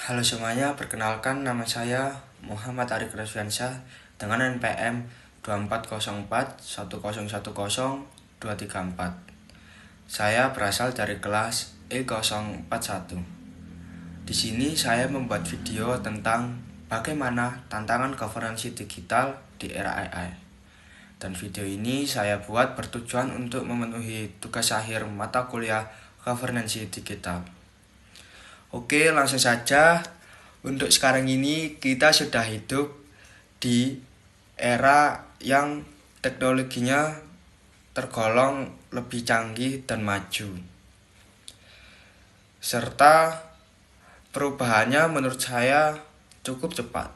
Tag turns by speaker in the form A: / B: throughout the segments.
A: Halo semuanya, perkenalkan nama saya Muhammad Arik Raswiansyah dengan NPM 24041010 234. Saya berasal dari kelas E041. Di sini saya membuat video tentang bagaimana tantangan governance digital di era AI. Dan video ini saya buat bertujuan untuk memenuhi tugas akhir mata kuliah governance digital. Oke, langsung saja. Untuk sekarang ini kita sudah hidup di era yang teknologinya tergolong lebih canggih dan maju. Serta perubahannya menurut saya cukup cepat.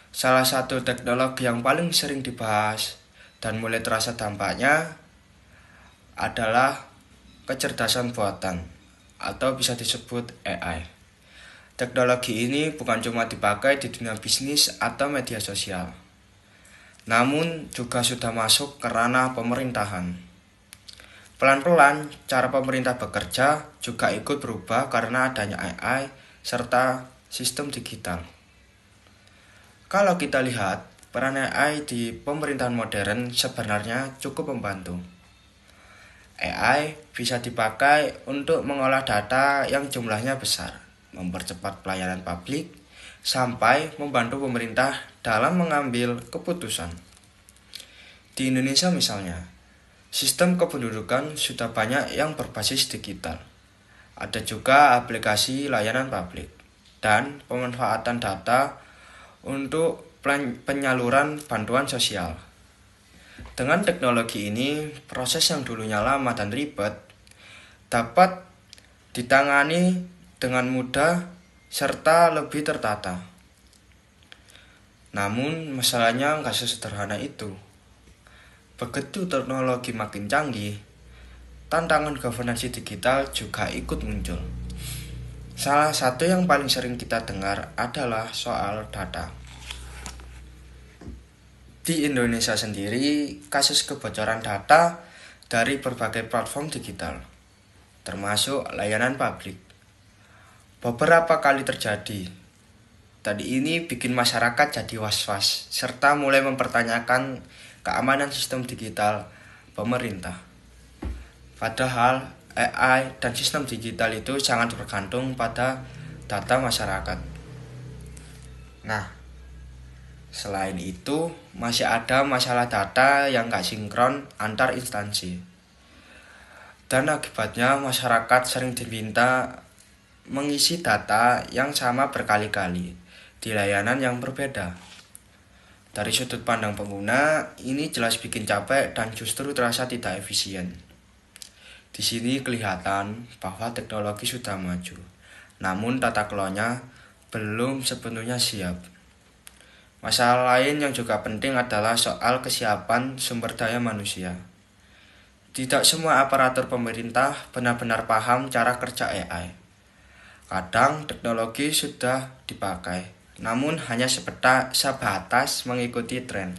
A: Salah satu teknologi yang paling sering dibahas dan mulai terasa dampaknya adalah kecerdasan buatan atau bisa disebut AI. Teknologi ini bukan cuma dipakai di dunia bisnis atau media sosial, namun juga sudah masuk ke ranah pemerintahan. Pelan-pelan, cara pemerintah bekerja juga ikut berubah karena adanya AI serta sistem digital. Kalau kita lihat, peran AI di pemerintahan modern sebenarnya cukup membantu. AI bisa dipakai untuk mengolah data yang jumlahnya besar, mempercepat pelayanan publik, sampai membantu pemerintah dalam mengambil keputusan. Di Indonesia misalnya, sistem kependudukan sudah banyak yang berbasis digital. Ada juga aplikasi layanan publik dan pemanfaatan data untuk penyaluran bantuan sosial. Dengan teknologi ini, proses yang dulunya lama dan ribet dapat ditangani dengan mudah serta lebih tertata. Namun, masalahnya nggak sesederhana itu. Begitu teknologi makin canggih, tantangan governance digital juga ikut muncul. Salah satu yang paling sering kita dengar adalah soal data. Di Indonesia sendiri, kasus kebocoran data dari berbagai platform digital, termasuk layanan publik, beberapa kali terjadi. Tadi ini bikin masyarakat jadi was-was, serta mulai mempertanyakan keamanan sistem digital pemerintah. Padahal AI dan sistem digital itu sangat bergantung pada data masyarakat. Nah, selain itu, masih ada masalah data yang gak sinkron antar instansi. Dan akibatnya masyarakat sering diminta mengisi data yang sama berkali-kali di layanan yang berbeda. Dari sudut pandang pengguna, ini jelas bikin capek dan justru terasa tidak efisien. Di sini kelihatan bahwa teknologi sudah maju, namun tata kelolanya belum sepenuhnya siap. Masalah lain yang juga penting adalah soal kesiapan sumber daya manusia. Tidak semua aparatur pemerintah benar-benar paham cara kerja AI. Kadang teknologi sudah dipakai, namun hanya sebatas mengikuti tren.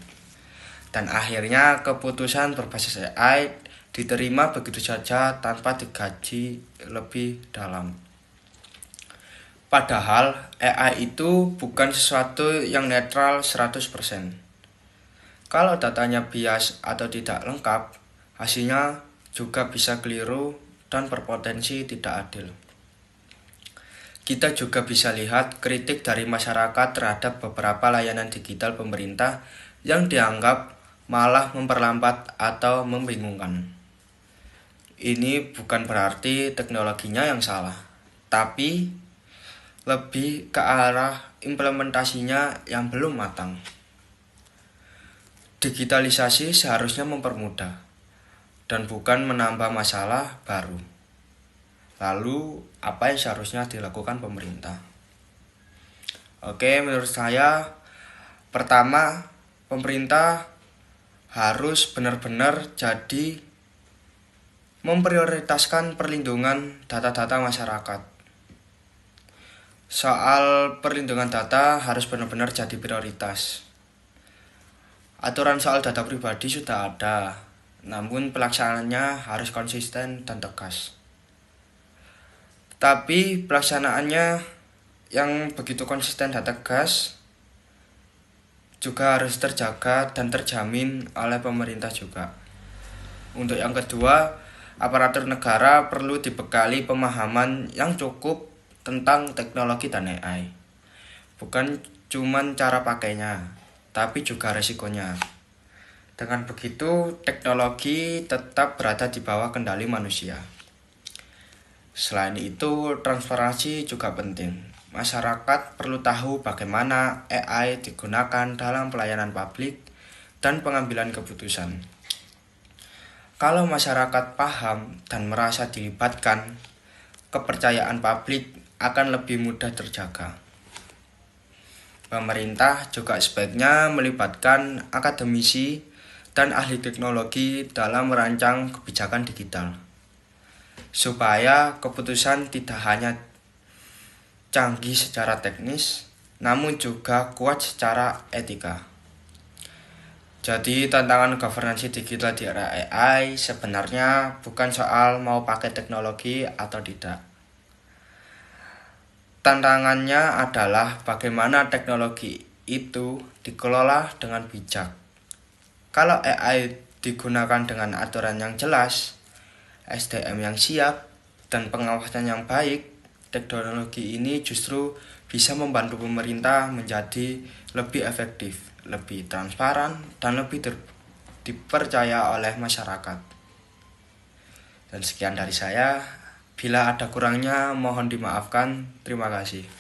A: Dan akhirnya keputusan berbasis AI diterima begitu saja tanpa digaji lebih dalam. Padahal AI itu bukan sesuatu yang netral 100%. Kalau datanya bias atau tidak lengkap, hasilnya juga bisa keliru dan berpotensi tidak adil. Kita juga bisa lihat kritik dari masyarakat terhadap beberapa layanan digital pemerintah yang dianggap malah memperlambat atau membingungkan. Ini bukan berarti teknologinya yang salah, tapi lebih ke arah implementasinya yang belum matang. Digitalisasi seharusnya mempermudah dan bukan menambah masalah baru. Lalu, apa yang seharusnya dilakukan pemerintah? Oke, menurut saya, pertama, pemerintah harus benar-benar jadi memprioritaskan perlindungan data-data masyarakat. Soal perlindungan data harus benar-benar jadi prioritas. Aturan soal data pribadi sudah ada, namun pelaksanaannya harus konsisten dan tegas. Tapi pelaksanaannya yang begitu konsisten dan tegas juga harus terjaga dan terjamin oleh pemerintah juga. Untuk yang kedua, aparatur negara perlu dibekali pemahaman yang cukup tentang teknologi dan AI. Bukan cuman cara pakainya, tapi juga resikonya. Dengan begitu, teknologi tetap berada di bawah kendali manusia. Selain itu, transparansi juga penting. Masyarakat perlu tahu bagaimana AI digunakan dalam pelayanan publik dan pengambilan keputusan. Kalau masyarakat paham dan merasa dilibatkan, kepercayaan publik akan lebih mudah terjaga. Pemerintah juga sebaiknya melibatkan akademisi dan ahli teknologi dalam merancang kebijakan digital, supaya keputusan tidak hanya canggih secara teknis, namun juga kuat secara etika. Jadi tantangan governance digital di era AI sebenarnya bukan soal mau pakai teknologi atau tidak. Tantangannya adalah bagaimana teknologi itu dikelola dengan bijak. Kalau AI digunakan dengan aturan yang jelas, SDM yang siap, dan pengawasan yang baik, teknologi ini justru bisa membantu pemerintah menjadi lebih efektif, lebih transparan, dan lebih dipercaya oleh masyarakat. Dan sekian dari saya. Bila ada kurangnya, mohon dimaafkan. Terima kasih.